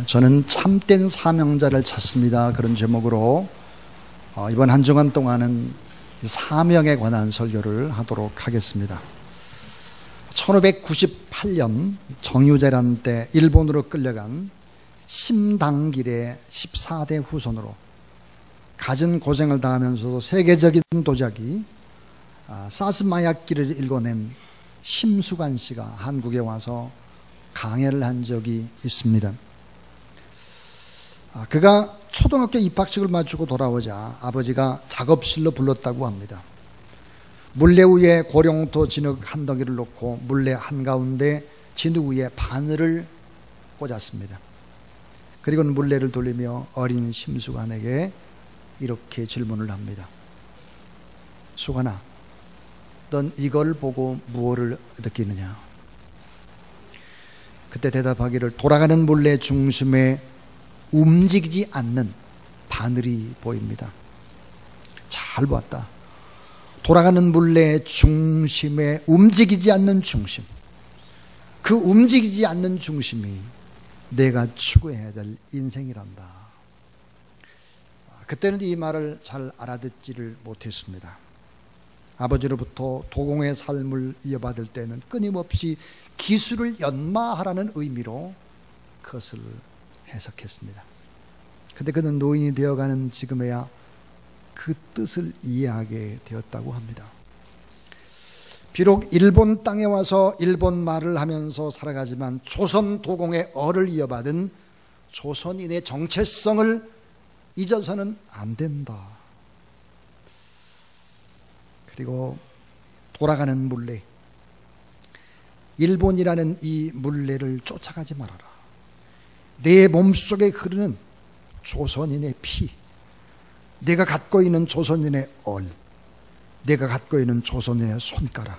저는 참된 사명자를 찾습니다. 그런 제목으로 이번 한 주간 동안은 사명에 관한 설교를 하도록 하겠습니다. 1598년 정유재란 때 일본으로 끌려간 심당길의 14대 후손으로 갖은 고생을 당하면서도 세계적인 도자기 사스마야키를 읽어낸 심수관 씨가 한국에 와서 강해를 한 적이 있습니다. 그가 초등학교 입학식을 마치고 돌아오자 아버지가 작업실로 불렀다고 합니다. 물레 위에 고령토 진흙 한 덩이를 놓고 물레 한가운데 진흙 위에 바늘을 꽂았습니다. 그리고는 물레를 돌리며 어린 심수관에게 이렇게 질문을 합니다. 수관아, 넌 이걸 보고 무엇을 느끼느냐? 그때 대답하기를 돌아가는 물레 중심에 움직이지 않는 바늘이 보입니다. 잘 봤다. 돌아가는 물레 중심에 움직이지 않는 중심, 그 움직이지 않는 중심이 내가 추구해야 될 인생이란다. 그때는 이 말을 잘 알아듣지를 못했습니다. 아버지로부터 도공의 삶을 이어받을 때는 끊임없이 기술을 연마하라는 의미로 그것을 해석했습니다. 그런데 그는 노인이 되어가는 지금에야 그 뜻을 이해하게 되었다고 합니다. 비록 일본 땅에 와서 일본 말을 하면서 살아가지만 조선 도공의 얼을 이어받은 조선인의 정체성을 잊어서는 안 된다. 그리고 돌아가는 물레, 일본이라는 이 물레를 쫓아가지 말아라. 내 몸속에 흐르는 조선인의 피, 내가 갖고 있는 조선인의 얼, 내가 갖고 있는 조선인의 손가락,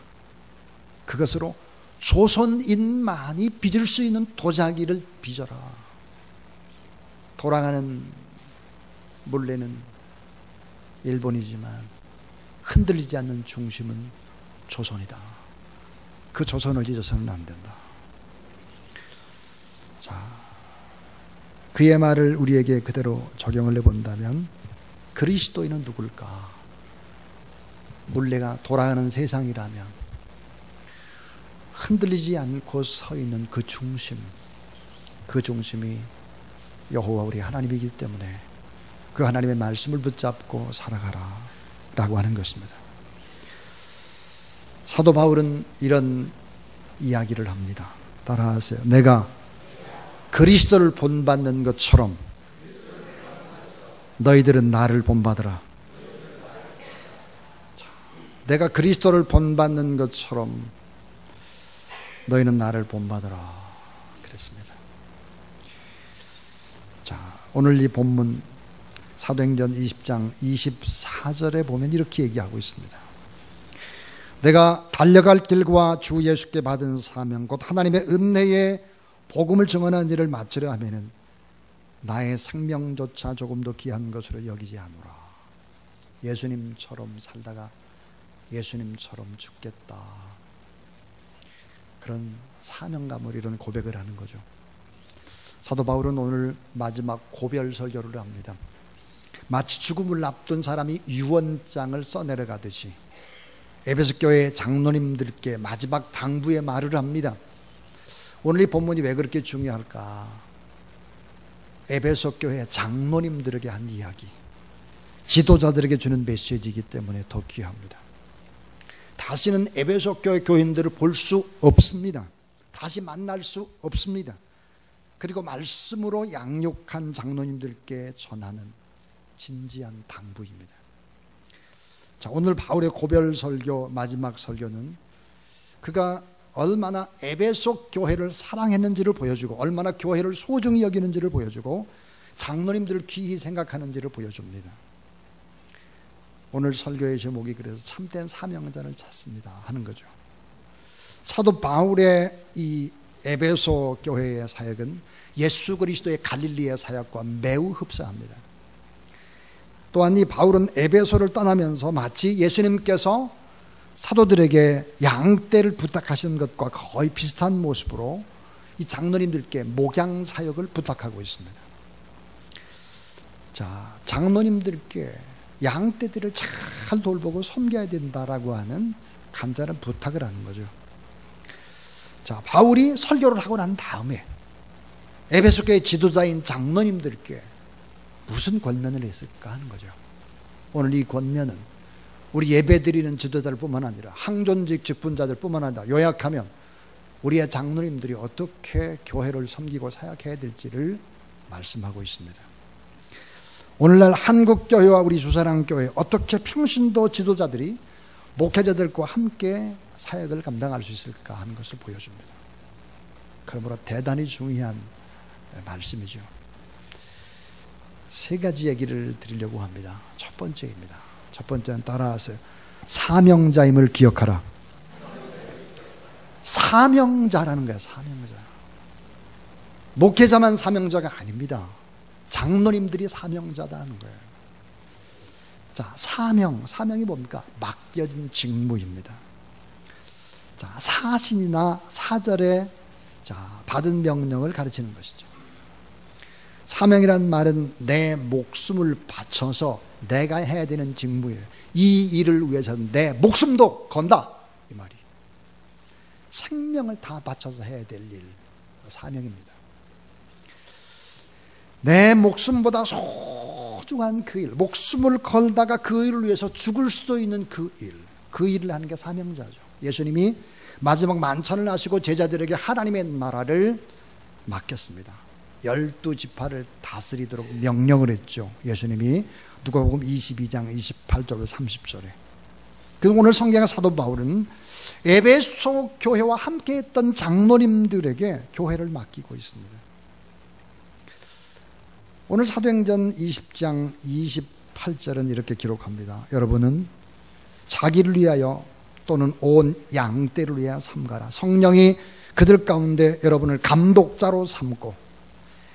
그것으로 조선인만이 빚을 수 있는 도자기를 빚어라. 돌아가는 물레는 일본이지만 흔들리지 않는 중심은 조선이다. 그 조선을 잊어서는 안 된다. 자, 그의 말을 우리에게 그대로 적용을 해본다면 그리스도인은 누굴까? 물레가 돌아가는 세상이라면 흔들리지 않고 서 있는 그 중심, 그 중심이 여호와 우리 하나님이기 때문에 그 하나님의 말씀을 붙잡고 살아가라 라고 하는 것입니다. 사도 바울은 이런 이야기를 합니다. 따라하세요. 내가 그리스도를 본받는 것처럼 너희들은 나를 본받으라. 내가 그리스도를 본받는 것처럼 너희는 나를 본받으라 그랬습니다. 자, 오늘 이 본문 사도행전 20장 24절에 보면 이렇게 얘기하고 있습니다. 내가 달려갈 길과 주 예수께 받은 사명 곧 하나님의 은혜의 복음을 증언한 일을 마치려 하면은 나의 생명조차 조금 더 귀한 것으로 여기지 않노라. 예수님처럼 살다가 예수님처럼 죽겠다. 그런 사명감을 이런 고백을 하는 거죠. 사도 바울은 오늘 마지막 고별 설교를 합니다. 마치 죽음을 앞둔 사람이 유언장을 써내려가듯이 에베소 교회 장로님들께 마지막 당부의 말을 합니다. 오늘 이 본문이 왜 그렇게 중요할까? 에베소 교회 장로님들에게 한 이야기, 지도자들에게 주는 메시지이기 때문에 더 귀합니다. 다시는 에베소 교회 교인들을 볼 수 없습니다. 다시 만날 수 없습니다. 그리고 말씀으로 양육한 장로님들께 전하는 진지한 당부입니다. 자, 오늘 바울의 고별 설교 마지막 설교는 그가 얼마나 에베소 교회를 사랑했는지를 보여주고 얼마나 교회를 소중히 여기는지를 보여주고 장로님들을 귀히 생각하는지를 보여줍니다. 오늘 설교의 제목이 그래서 참된 사명자를 찾습니다 하는 거죠. 사도 바울의 이 에베소 교회의 사역은 예수 그리스도의 갈릴리의 사역과 매우 흡사합니다. 또한 이 바울은 에베소를 떠나면서 마치 예수님께서 사도들에게 양떼를 부탁하신 것과 거의 비슷한 모습으로 이 장로님들께 목양 사역을 부탁하고 있습니다. 자, 장로님들께 양떼들을 잘 돌보고 섬겨야 된다라고 하는 간절한 부탁을 하는 거죠. 자, 바울이 설교를 하고 난 다음에 에베소 교회 지도자인 장로님들께 무슨 권면을 했을까 하는 거죠. 오늘 이 권면은 우리 예배드리는 지도자들 뿐만 아니라 항존직 직분자들 뿐만 아니라 요약하면 우리의 장로님들이 어떻게 교회를 섬기고 사역해야 될지를 말씀하고 있습니다. 오늘날 한국교회와 우리 주사랑교회 어떻게 평신도 지도자들이 목회자들과 함께 사역을 감당할 수 있을까 하는 것을 보여줍니다. 그러므로 대단히 중요한 말씀이죠. 세 가지 얘기를 드리려고 합니다. 첫 번째입니다. 첫 번째는 따라하세요. 사명자임을 기억하라. 사명자라는 거야. 사명자. 목회자만 사명자가 아닙니다. 장로님들이 사명자다는 거예요. 자, 사명이 뭡니까? 맡겨진 직무입니다. 자, 사신이나 사절에 받은 명령을 가르치는 것이죠. 사명이란 말은 내 목숨을 바쳐서 내가 해야 되는 직무예요. 이 일을 위해서는 내 목숨도 건다, 이 말이. 생명을 다 바쳐서 해야 될 일, 사명입니다. 내 목숨보다 소중한 그 일, 목숨을 걸다가 그 일을 위해서 죽을 수도 있는 그 일을 하는 게 사명자죠. 예수님이 마지막 만찬을 하시고 제자들에게 하나님의 나라를 맡겼습니다. 12지파를 다스리도록 명령을 했죠. 예수님이 누가복음 22장 28절 30절에. 그래서 오늘 성경의 사도 바울은 에베소 교회와 함께했던 장로님들에게 교회를 맡기고 있습니다. 오늘 사도행전 20장 28절은 이렇게 기록합니다. 여러분은 자기를 위하여 또는 온 양떼를 위하여 삼가라. 성령이 그들 가운데 여러분을 감독자로 삼고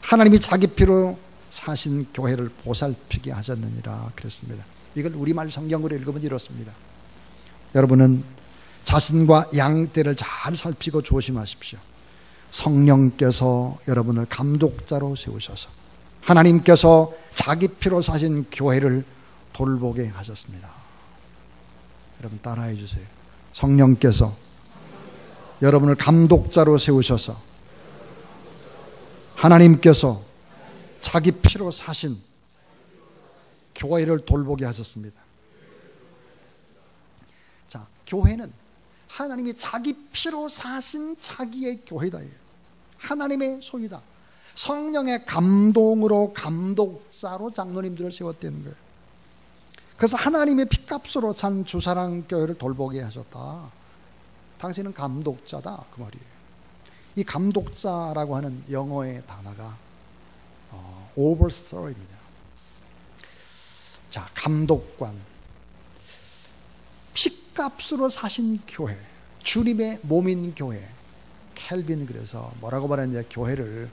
하나님이 자기 피로 사신 교회를 보살피게 하셨느니라 그랬습니다. 이걸 우리말 성경으로 읽으면 이렇습니다. 여러분은 자신과 양떼를 잘 살피고 조심하십시오. 성령께서 여러분을 감독자로 세우셔서 하나님께서 자기 피로 사신 교회를 돌보게 하셨습니다. 여러분 따라해 주세요. 성령께서 여러분을 감독자로 세우셔서 하나님께서 자기 피로 사신 교회를 돌보게 하셨습니다. 자, 교회는 하나님이 자기 피로 사신 자기의 교회다. 하나님의 소유다. 성령의 감동으로 감독자로 장로님들을 세웠다는 거예요. 그래서 하나님의 피값으로 산 주사랑교회를 돌보게 하셨다. 당신은 감독자다, 그 말이에요. 이 감독자라고 하는 영어의 단어가 overseer입니다. 자, 감독관, 피값으로 사신 교회, 주님의 몸인 교회. 켈빈 그래서 뭐라고 말하느냐, 교회를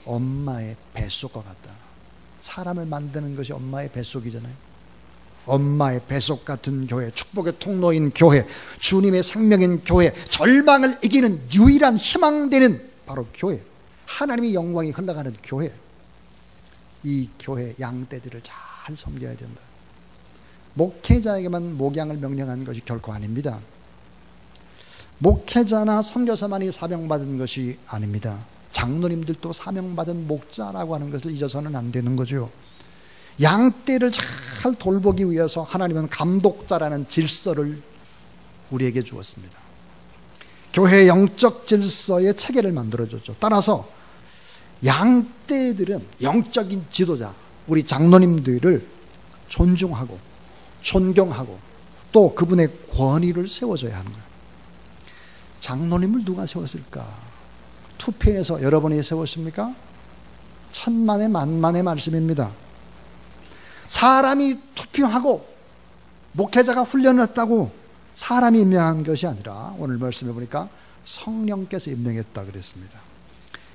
엄마의 뱃속과 같다. 사람을 만드는 것이 엄마의 뱃속이잖아요. 엄마의 뱃속 같은 교회, 축복의 통로인 교회, 주님의 생명인 교회, 절망을 이기는 유일한 희망되는 바로 교회, 하나님의 영광이 흘러가는 교회. 이 교회 양떼들을 잘 섬겨야 된다. 목회자에게만 목양을 명령한 것이 결코 아닙니다. 목회자나 선교사만이 사명받은 것이 아닙니다. 장로님들도 사명받은 목자라고 하는 것을 잊어서는 안 되는 거죠. 양떼를 잘 돌보기 위해서 하나님은 감독자라는 질서를 우리에게 주었습니다. 교회의 영적 질서의 체계를 만들어줬죠. 따라서 양떼들은 영적인 지도자, 우리 장로님들을 존중하고 존경하고 또 그분의 권위를 세워줘야 하는 거예요. 장로님을 누가 세웠을까? 투표해서 여러분이 세웠습니까? 천만의 만만의 말씀입니다. 사람이 투표하고 목회자가 훈련을 했다고 사람이 임명한 것이 아니라 오늘 말씀해 보니까 성령께서 임명했다 그랬습니다.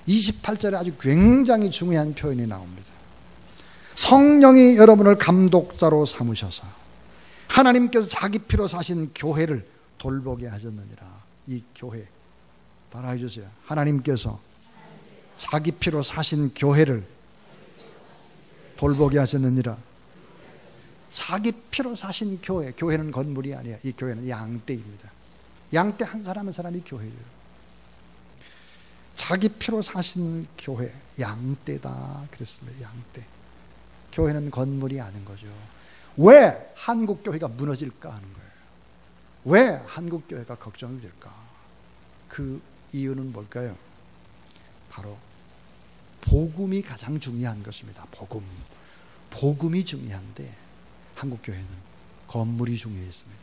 28절에 아주 굉장히 중요한 표현이 나옵니다. 성령이 여러분을 감독자로 삼으셔서 하나님께서 자기 피로 사신 교회를 돌보게 하셨느니라. 이 교회, 따라해 주세요. 하나님께서 자기 피로 사신 교회를 돌보게 하셨느니라. 자기 피로 사신 교회, 교회는 건물이 아니에요. 이 교회는 양떼입니다. 양떼 한 사람 한 사람이 교회예요. 자기 피로 사신 교회, 양떼다 그랬습니다. 양떼. 교회는 건물이 아닌 거죠. 왜 한국교회가 무너질까 하는 거예요. 왜 한국교회가 걱정이 될까? 그 이유는 뭘까요? 바로 복음이 가장 중요한 것입니다. 복음이 중요한데 한국교회는 건물이 중요했습니다.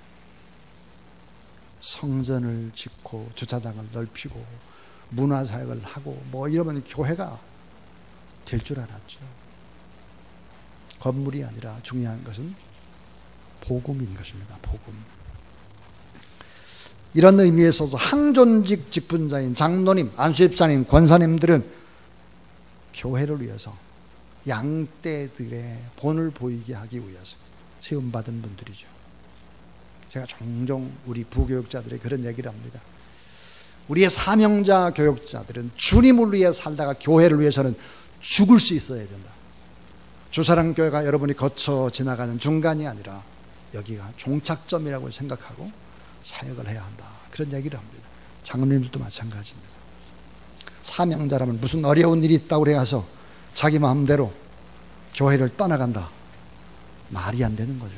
성전을 짓고 주차장을 넓히고 문화사역을 하고 뭐 이러면 교회가 될 줄 알았죠. 건물이 아니라 중요한 것은 복음인 것입니다. 복음. 이런 의미에 있어서 항존직 직분자인 장로님, 안수집사님, 권사님들은 교회를 위해서 양떼들의 본을 보이게 하기 위해서 세움받은 분들이죠. 제가 종종 우리 부교육자들의 그런 얘기를 합니다. 우리의 사명자 교육자들은 주님을 위해 살다가 교회를 위해서는 죽을 수 있어야 된다. 주사랑교회가 여러분이 거쳐 지나가는 중간이 아니라 여기가 종착점이라고 생각하고 사역을 해야 한다. 그런 얘기를 합니다. 장로님들도 마찬가지입니다. 사명자라면 무슨 어려운 일이 있다고 해서 자기 마음대로 교회를 떠나간다. 말이 안 되는 거죠.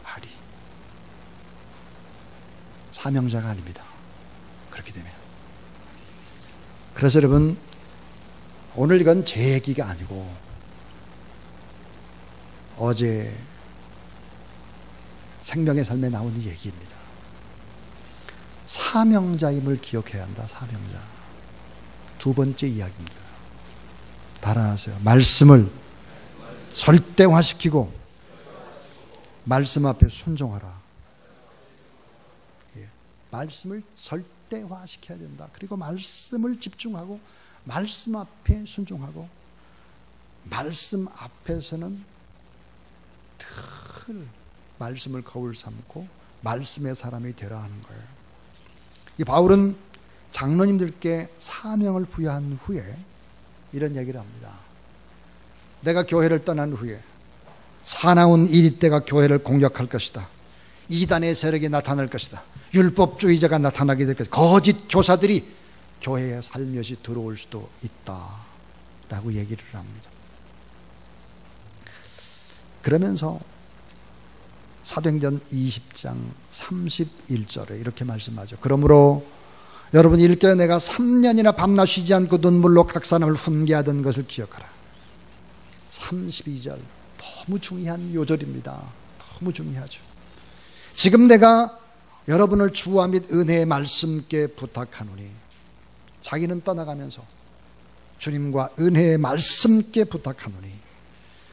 말이. 사명자가 아닙니다. 그렇게 되면. 그래서 여러분, 오늘 이건 제 얘기가 아니고 어제 생명의 삶에 나온 이 얘기입니다. 사명자임을 기억해야 한다. 사명자. 두 번째 이야기입니다. 따라하세요. 말씀을 절대화시키고 말씀 앞에 순종하라. 예. 말씀을 절대화시켜야 된다. 그리고 말씀을 집중하고 말씀 앞에 순종하고 말씀 앞에서는 늘 말씀을 거울 삼고 말씀의 사람이 되라 하는 거예요. 이 바울은 장로님들께 사명을 부여한 후에 이런 얘기를 합니다. 내가 교회를 떠난 후에 사나운 이리때가 교회를 공격할 것이다. 이단의 세력이 나타날 것이다. 율법주의자가 나타나게 될 것이다. 거짓 교사들이 교회에 살며시 들어올 수도 있다 라고 얘기를 합니다. 그러면서 사도행전 20장 31절에 이렇게 말씀하죠. 그러므로 여러분 일깨어 내가 3년이나 밤낮 쉬지 않고 눈물로 각 사람을 훈계하던 것을 기억하라. 32절 너무 중요한 요절입니다. 너무 중요하죠. 지금 내가 여러분을 주와 및 은혜의 말씀께 부탁하노니, 자기는 떠나가면서 주님과 은혜의 말씀께 부탁하노니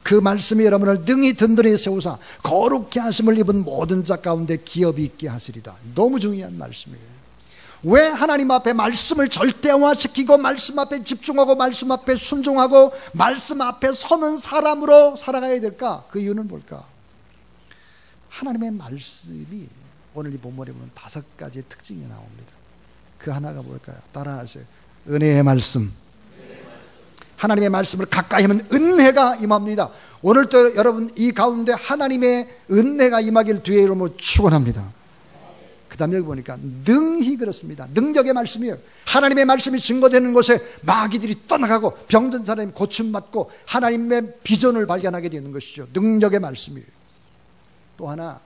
그 말씀이 여러분을 능히 든든히 세우사 거룩히 하심을 입은 모든 자 가운데 기업이 있게 하시리라. 너무 중요한 말씀이에요. 왜 하나님 앞에 말씀을 절대화시키고 말씀 앞에 집중하고 말씀 앞에 순종하고 말씀 앞에 서는 사람으로 살아가야 될까? 그 이유는 뭘까? 하나님의 말씀이 오늘 이 본문에 보면 5가지의 특징이 나옵니다. 그 하나가 뭘까요? 따라하세요. 은혜의 말씀. 하나님의 말씀을 가까이 하면 은혜가 임합니다. 오늘도 여러분 이 가운데 하나님의 은혜가 임하길 뒤에 이름으로 축원합니다. 그 다음에 여기 보니까 능히 그렇습니다. 능력의 말씀이에요. 하나님의 말씀이 증거되는 곳에 마귀들이 떠나가고 병든 사람이 고침받고 하나님의 비전을 발견하게 되는 것이죠. 능력의 말씀이에요. 또 하나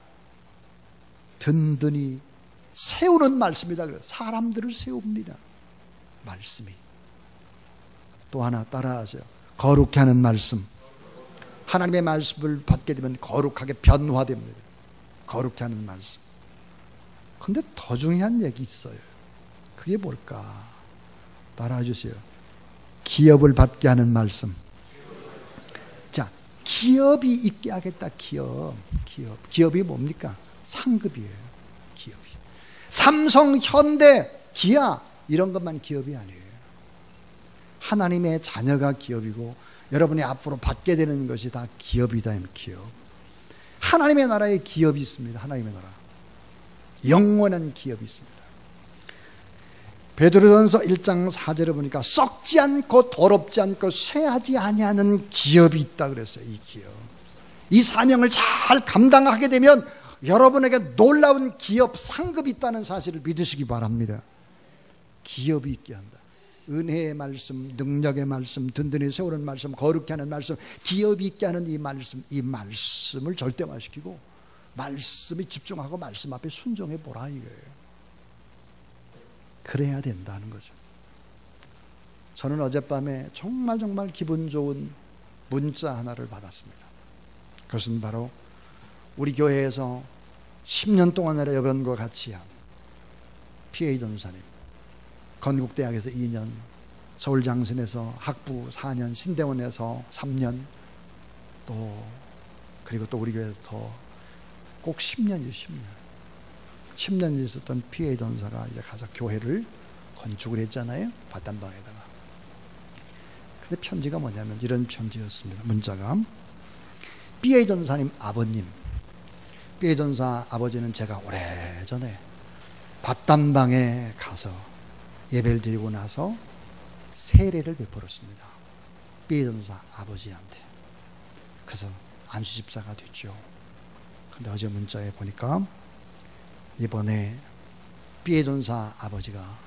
든든히 세우는 말씀이다. 사람들을 세웁니다. 말씀이. 또 하나 따라하세요. 거룩히 하는 말씀. 하나님의 말씀을 받게 되면 거룩하게 변화됩니다. 거룩히 하는 말씀. 근데 더 중요한 얘기 있어요. 그게 뭘까? 따라해 주세요. 기업을 받게 하는 말씀. 자, 기업이 있게 하겠다. 기업이 뭡니까? 상급이에요. 기업이. 삼성, 현대, 기아 이런 것만 기업이 아니에요. 하나님의 자녀가 기업이고 여러분이 앞으로 받게 되는 것이 다 기업이다. 기업. 하나님의 나라에 기업이 있습니다. 하나님의 나라. 영원한 기업이 있습니다. 베드로전서 1장 4절에 보니까 썩지 않고 더럽지 않고 쇠하지 아니하는 기업이 있다 그랬어요. 이 기업. 이 사명을 잘 감당하게 되면 여러분에게 놀라운 기업 상급이 있다는 사실을 믿으시기 바랍니다. 기업이 있게 한다. 은혜의 말씀, 능력의 말씀, 든든히 세우는 말씀, 거룩게 하는 말씀, 기업이 있게 하는 이 말씀을 절대화시키고 말씀에 집중하고 말씀 앞에 순종해 보라 이거예요. 그래야 된다는 거죠. 저는 어젯밤에 정말 기분 좋은 문자 하나를 받았습니다. 그것은 바로 우리 교회에서 10년 동안 여러분과 같이 한 PA 전사님, 건국대학에서 2년, 서울장신에서 학부 4년, 신대원에서 3년, 그리고 또 우리 교회에서 꼭 10년이죠. 10년 있었던 PA 전사가 이제 가서 교회를 건축을 했잖아요. 밭단방에다가. 근데 편지가 뭐냐면 이런 편지였습니다. 문자가 PA 전사님 아버님, PA 전사 아버지는 제가 오래전에 밭단방에 가서 예배를 드리고 나서 세례를 베풀었습니다. PA 전사 아버지한테. 그래서 안수집사가 됐죠. 근데 어제 문자에 보니까 이번에 PA 전사 아버지가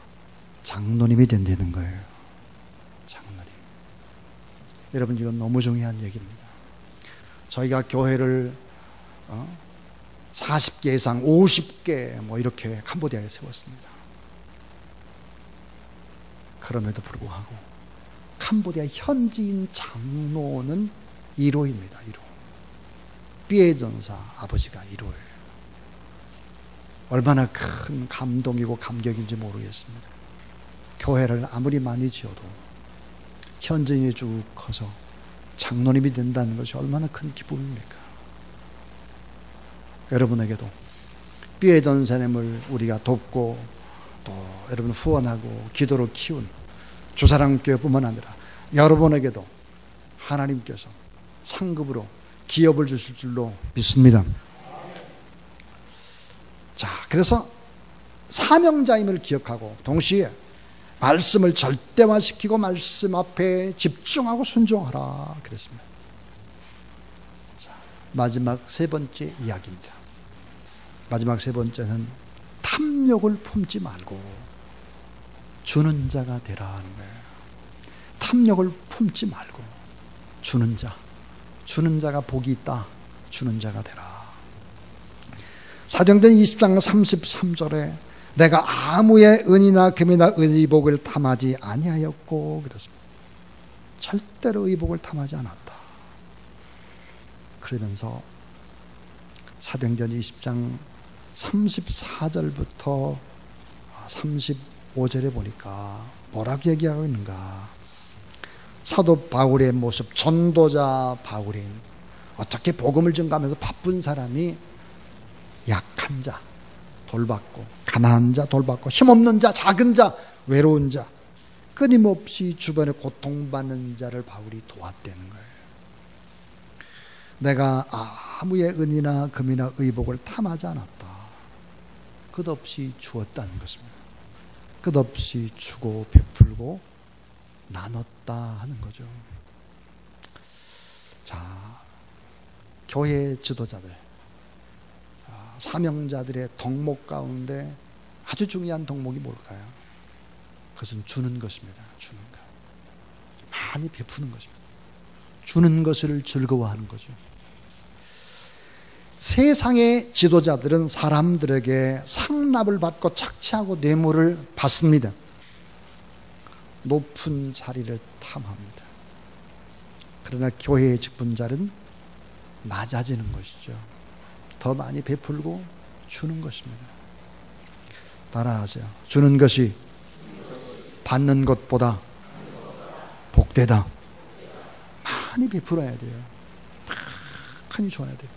장로님이 된다는 거예요. 장로님. 여러분 이건 너무 중요한 얘기입니다. 저희가 교회를 40개 이상 50개 뭐 이렇게 캄보디아에 세웠습니다. 그럼에도 불구하고 캄보디아 현지인 장로는 1호입니다. 1호. PA 전사 아버지가 1호예요. 얼마나 큰 감동이고 감격인지 모르겠습니다. 교회를 아무리 많이 지어도 현지인이 쭉 커서 장로님이 된다는 것이 얼마나 큰 기쁨입니까? 여러분에게도 PA 전사님을 우리가 돕고 또 여러분 후원하고 기도로 키운 주사랑교회뿐만 아니라 여러분에게도 하나님께서 상급으로 기업을 주실 줄로 믿습니다. 자, 그래서 사명자임을 기억하고 동시에 말씀을 절대화시키고 말씀 앞에 집중하고 순종하라 그랬습니다. 자, 마지막 세 번째 이야기입니다. 마지막 세 번째는 탐욕을 품지 말고 주는 자가 되라 하는 거예요. 탐욕을 품지 말고 주는 자가 복이 있다. 주는 자가 되라. 사도행전 20장 33절에 내가 아무의 은이나 금이나 의복을 탐하지 아니하였고 그랬습니다. 절대로 의복을 탐하지 않았다. 그러면서 사도행전 20장 34절부터 35절에 보니까 뭐라고 얘기하고 있는가. 사도 바울의 모습, 전도자 바울인 어떻게 복음을 전가하면서 바쁜 사람이 약한 자 돌봤고, 가난한 자 돌봤고, 힘없는 자, 작은 자, 외로운 자, 끊임없이 주변에 고통받는 자를 바울이 도왔다는 거예요. 내가 아무의 은이나 금이나 의복을 탐하지 않았다. 끝없이 주었다는 것입니다. 끝없이 주고 베풀고 나눴다 하는 거죠. 자, 교회 지도자들, 사명자들의 덕목 가운데 아주 중요한 덕목이 뭘까요? 그것은 주는 것입니다. 주는 것. 많이 베푸는 것입니다. 주는 것을 즐거워하는 거죠. 세상의 지도자들은 사람들에게 상납을 받고 착취하고 뇌물을 받습니다. 높은 자리를 탐합니다. 그러나 교회의 직분자는 낮아지는 것이죠. 더 많이 베풀고 주는 것입니다. 따라하세요. 주는 것이 받는 것보다 복되다. 많이 베풀어야 돼요. 많이 줘야 돼요.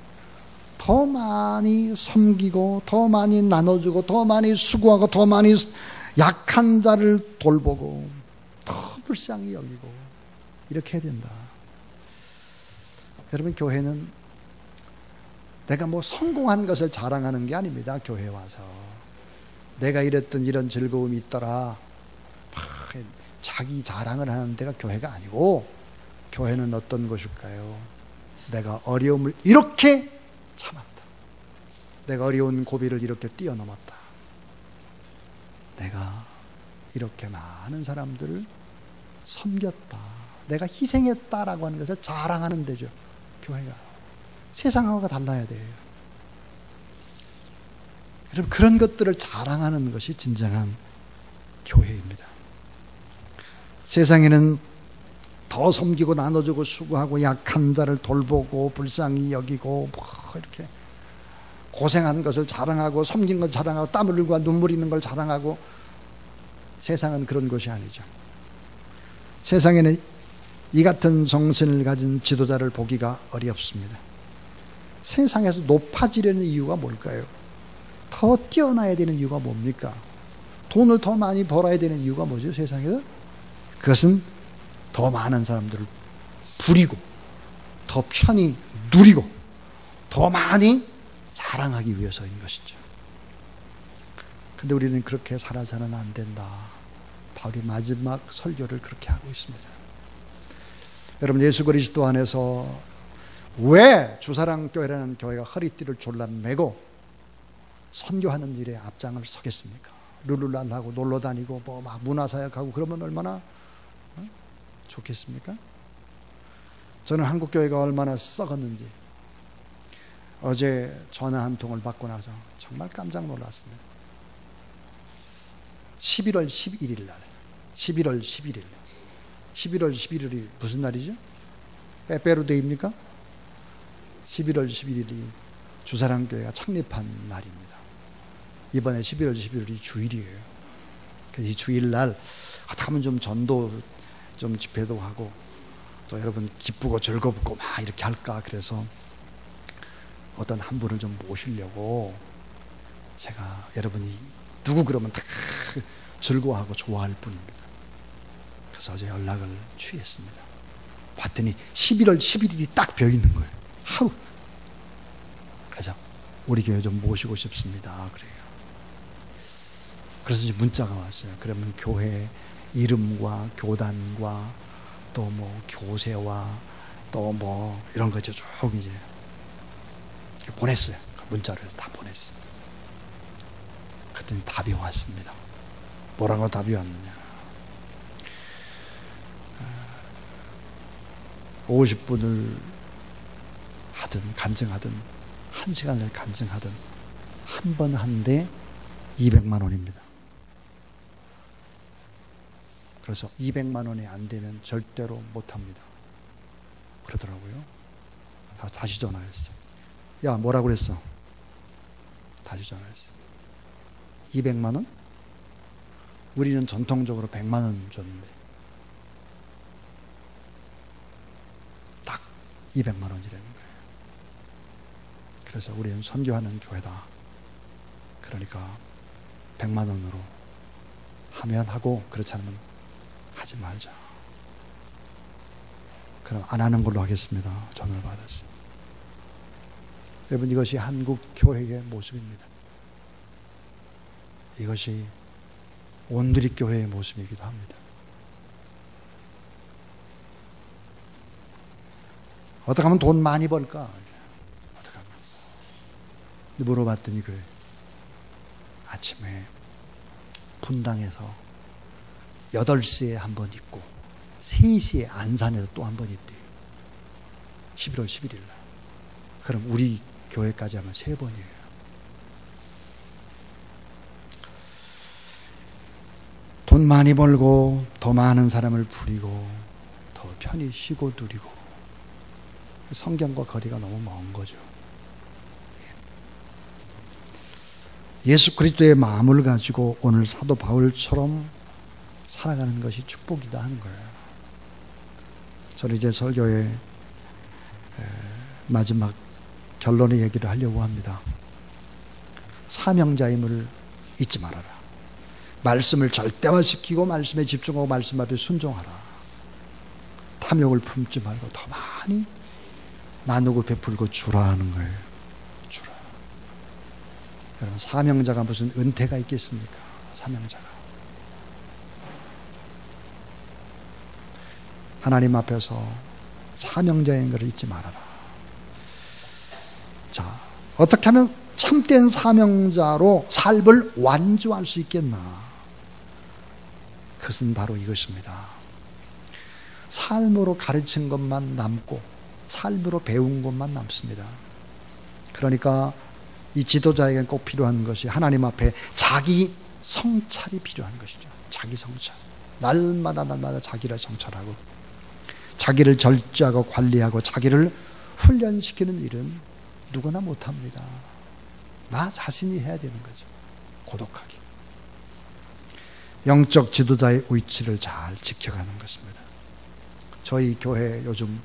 더 많이 섬기고 더 많이 나눠주고 더 많이 수고하고 더 많이 약한 자를 돌보고 더 불쌍히 여기고 이렇게 해야 된다. 여러분, 교회는 내가 뭐 성공한 것을 자랑하는 게 아닙니다. 교회 와서 내가 이랬던 이런 즐거움이 있더라, 자기 자랑을 하는 데가 교회가 아니고, 교회는 어떤 곳일까요? 내가 어려움을 이렇게 참았다. 내가 어려운 고비를 이렇게 뛰어넘었다. 내가 이렇게 많은 사람들을 섬겼다. 내가 희생했다라고 하는 것을 자랑하는 데죠, 교회가. 세상하고가 달라야 돼요. 여러분, 그런 것들을 자랑하는 것이 진정한 교회입니다. 세상에는 더 섬기고 나눠주고 수고하고 약한 자를 돌보고 불쌍히 여기고 뭐 이렇게 고생한 것을 자랑하고 섬긴 걸 자랑하고 땀 흘리고 눈물 있는 걸 자랑하고, 세상은 그런 것이 아니죠. 세상에는 이 같은 정신을 가진 지도자를 보기가 어렵습니다. 세상에서 높아지려는 이유가 뭘까요? 더 뛰어나야 되는 이유가 뭡니까? 돈을 더 많이 벌어야 되는 이유가 뭐죠, 세상에서? 그것은 더 많은 사람들을 부리고 더 편히 누리고 더 많이 자랑하기 위해서인 것이죠. 근데 우리는 그렇게 살아서는 안 된다. 바울이 마지막 설교를 그렇게 하고 있습니다. 여러분, 예수 그리스도 안에서 왜 주사랑교회라는 교회가 허리띠를 졸라매고 선교하는 일에 앞장을 서겠습니까? 룰루랄하고 놀러 다니고 뭐 막 문화사역하고 그러면 얼마나 좋겠습니까? 저는 한국교회가 얼마나 썩었는지 어제 전화 한 통을 받고 나서 정말 깜짝 놀랐습니다. 11월 11일 날, 11월 11일 11월 11일이 무슨 날이죠? 빼빼로데이입니까? 11월 11일이 주사랑교회가 창립한 날입니다. 이번에 11월 11일이 주일이에요. 그래서 이 주일날 하다면 좀 전도 좀 집회도 하고 또 여러분 기쁘고 즐겁고 막 이렇게 할까, 그래서 어떤 한 분을 좀 모시려고 제가, 여러분이 누구 그러면 다 즐거워하고 좋아할 분입니다. 그래서 어제 연락을 취했습니다. 봤더니 11월 11일이 딱 비어있는 거예요. 하루. 그래서 우리 교회 좀 모시고 싶습니다. 그래요. 그래서 이제 문자가 왔어요. 그러면 교회 이름과 교단과 또 뭐 교세와 또 뭐 이런 거 쭉 이제 보냈어요. 문자를 다 보냈어요. 그랬더니 답이 왔습니다. 뭐라고 답이 왔느냐? 50분을 하든 간증하든 1시간을 간증하든 한 번 한데 200만 원입니다. 그래서 200만 원이 안 되면 절대로 못 합니다. 그러더라고요. 다시 전화했어. 야, 뭐라고 그랬어? 다시 전화했어. 200만 원? 우리는 전통적으로 100만 원 줬는데 딱 200만 원이라는 거예요. 그래서 우리는 선교하는 교회다. 그러니까 100만 원으로 하면 하고 그렇지 않으면 하지 말자. 그럼 안 하는 걸로 하겠습니다. 전화를 받았어요. 여러분, 이것이 한국 교회의 모습입니다. 이것이 온누리 교회의 모습이기도 합니다. 어떻게 하면 돈 많이 벌까? 어떻게 하면? 물어봤더니 그래. 아침에 분당에서 8시에 한 번 있고 3시에 안산에서 또 한 번 있대요. 11월 11일 날. 그럼 우리 교회까지 하면 3번이에요. 돈 많이 벌고 더 많은 사람을 부리고 더 편히 쉬고 누리고, 성경과 거리가 너무 먼 거죠. 예수 그리스도의 마음을 가지고 오늘 사도 바울처럼 살아가는 것이 축복이다 하는 거예요. 저는 이제 설교의 마지막 결론의 얘기를 하려고 합니다. 사명자임을 잊지 말아라. 말씀을 절대화시키고 말씀에 집중하고 말씀 앞에 순종하라. 탐욕을 품지 말고 더 많이 나누고 베풀고 주라 하는 거예요. 주라. 여러분, 사명자가 무슨 은퇴가 있겠습니까? 사명자가. 하나님 앞에서 사명자인 것을 잊지 말아라. 자, 어떻게 하면 참된 사명자로 삶을 완주할 수 있겠나? 그것은 바로 이것입니다. 삶으로 가르친 것만 남고 삶으로 배운 것만 남습니다. 그러니까 이 지도자에겐 꼭 필요한 것이 하나님 앞에 자기 성찰이 필요한 것이죠. 자기 성찰. 날마다 자기를 성찰하고 자기를 절제하고 관리하고 자기를 훈련시키는 일은 누구나 못합니다. 나 자신이 해야 되는 거죠. 고독하게. 영적 지도자의 위치를 잘 지켜가는 것입니다. 저희 교회 요즘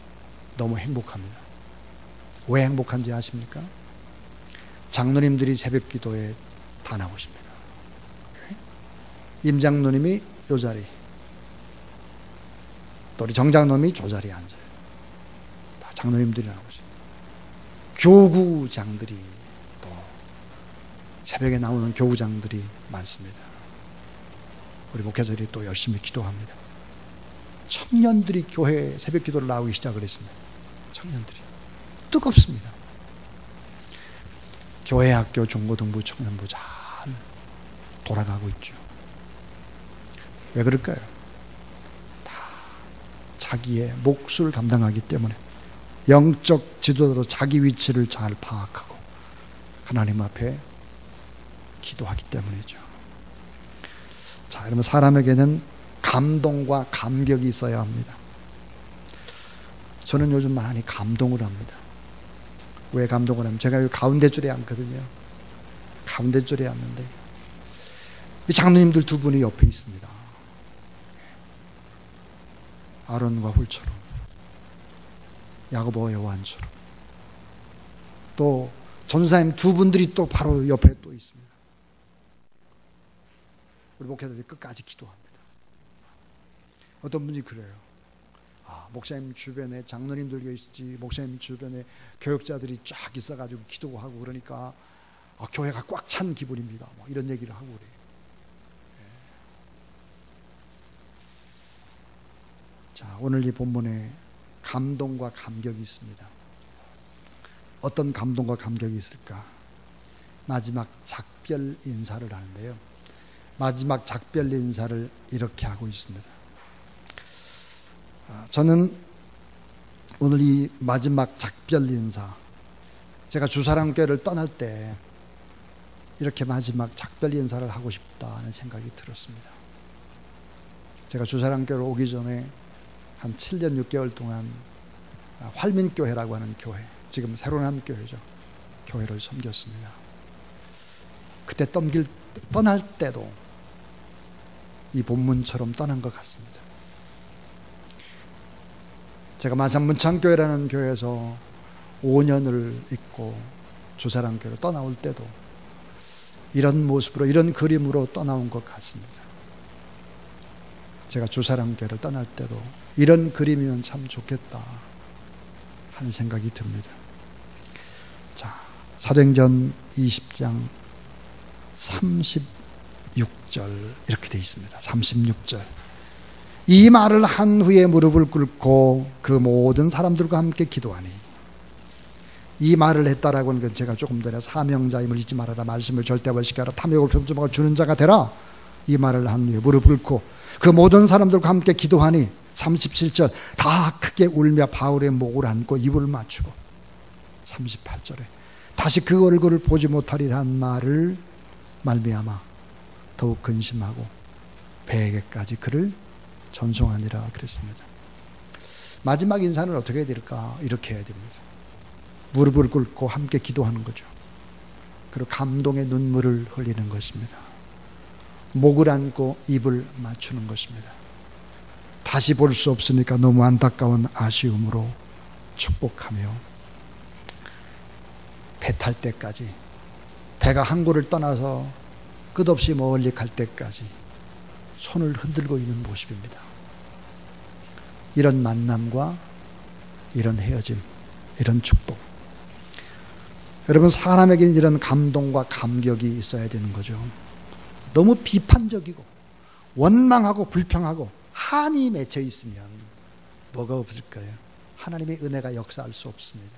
너무 행복합니다. 왜 행복한지 아십니까? 장로님들이 새벽 기도에 다 나오십니다. 임장로님이 요 자리, 또 우리 정장로님이 저 자리에 앉아요. 다 장로님들이 나오십니다. 교구장들이 또 새벽에 나오는 교구장들이 많습니다. 우리 목회자들이 또 열심히 기도합니다. 청년들이 교회 새벽 기도를 나오기 시작을 했습니다. 청년들이 뜨겁습니다. 교회, 학교, 중고등부, 청년부 잘 돌아가고 있죠. 왜 그럴까요? 다 자기의 몫을 감당하기 때문에 영적 지도자로 자기 위치를 잘 파악하고 하나님 앞에 기도하기 때문이죠. 자, 여러분, 사람에게는 감동과 감격이 있어야 합니다. 저는 요즘 많이 감동을 합니다. 왜 감동을 하면 제가 여기 가운데 줄에 앉거든요. 가운데 줄에 앉는데 이 장로님들 두 분이 옆에 있습니다. 아론과 훌처럼, 야고보와 요한처럼, 또 전사님 두 분들이 또 바로 옆에 또 있습니다. 우리 목회자들이 끝까지 기도합니다. 어떤 분이 그래요. 목사님 주변에 장로님들 계시지, 목사님 주변에 교역자들이 쫙 있어가지고 기도하고 그러니까 교회가 꽉 찬 기분입니다. 뭐 이런 얘기를 하고 그래요. 자, 오늘 이 본문에 감동과 감격이 있습니다. 어떤 감동과 감격이 있을까? 마지막 작별 인사를 하는데요. 마지막 작별 인사를 이렇게 하고 있습니다. 저는 오늘 이 마지막 작별 인사, 제가 주사랑교회를 떠날 때 이렇게 마지막 작별 인사를 하고 싶다는 생각이 들었습니다. 제가 주사랑교회를 오기 전에 한 7년 6개월 동안 활민교회라고 하는 교회, 지금 새로운 한 교회죠. 교회를 섬겼습니다. 그때 떠날 때도 이 본문처럼 떠난 것 같습니다. 제가 마산 문창교회라는 교회에서 5년을 있고 주사랑교회로 떠나올 때도 이런 모습으로, 이런 그림으로 떠나온 것 같습니다. 제가 주사랑교회를 떠날 때도 이런 그림이면 참 좋겠다 하는 생각이 듭니다. 자, 사도행전 20장 36절 이렇게 되어 있습니다. 36절. 이 말을 한 후에 무릎을 꿇고 그 모든 사람들과 함께 기도하니, 이 말을 했다라고 하는 건 제가 조금 전에 사명자임을 잊지 말아라, 말씀을 절대화시켜라, 탐욕을 평정하고 주는 자가 되라, 이 말을 한 후에 무릎을 꿇고 그 모든 사람들과 함께 기도하니, 37절, 다 크게 울며 바울의 목을 안고 입을 맞추고, 38절에 다시 그 얼굴을 보지 못하리라 한 말을 말미암아 더욱 근심하고 배에게까지 그를 전송하니라 그랬습니다. 마지막 인사는 어떻게 해야 될까? 이렇게 해야 됩니다. 무릎을 꿇고 함께 기도하는 거죠. 그리고 감동의 눈물을 흘리는 것입니다. 목을 안고 입을 맞추는 것입니다. 다시 볼 수 없으니까 너무 안타까운 아쉬움으로 축복하며 배 탈 때까지, 배가 항구를 떠나서 끝없이 멀리 갈 때까지 손을 흔들고 있는 모습입니다. 이런 만남과 이런 헤어짐, 이런 축복, 여러분, 사람에게는 이런 감동과 감격이 있어야 되는 거죠. 너무 비판적이고 원망하고 불평하고 한이 맺혀 있으면 뭐가 없을까요? 하나님의 은혜가 역사할 수 없습니다.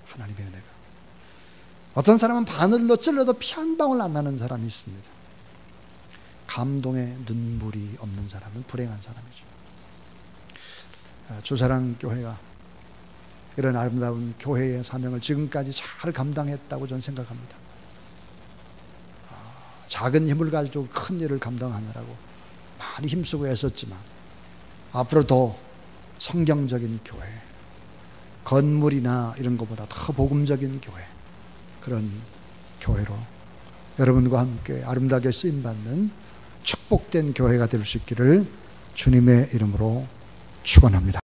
하나님의 은혜가. 어떤 사람은 바늘로 찔러도 피 한 방울 안 나는 사람이 있습니다. 감동의 눈물이 없는 사람은 불행한 사람이죠. 주사랑교회가 이런 아름다운 교회의 사명을 지금까지 잘 감당했다고 저는 생각합니다. 작은 힘을 가지고 큰 일을 감당하느라고 많이 힘쓰고 애썼지만 앞으로 더 성경적인 교회, 건물이나 이런 것보다 더 복음적인 교회, 그런 교회로 여러분과 함께 아름답게 쓰임받는 축복된 교회가 될 수 있기를 주님의 이름으로 축원합니다.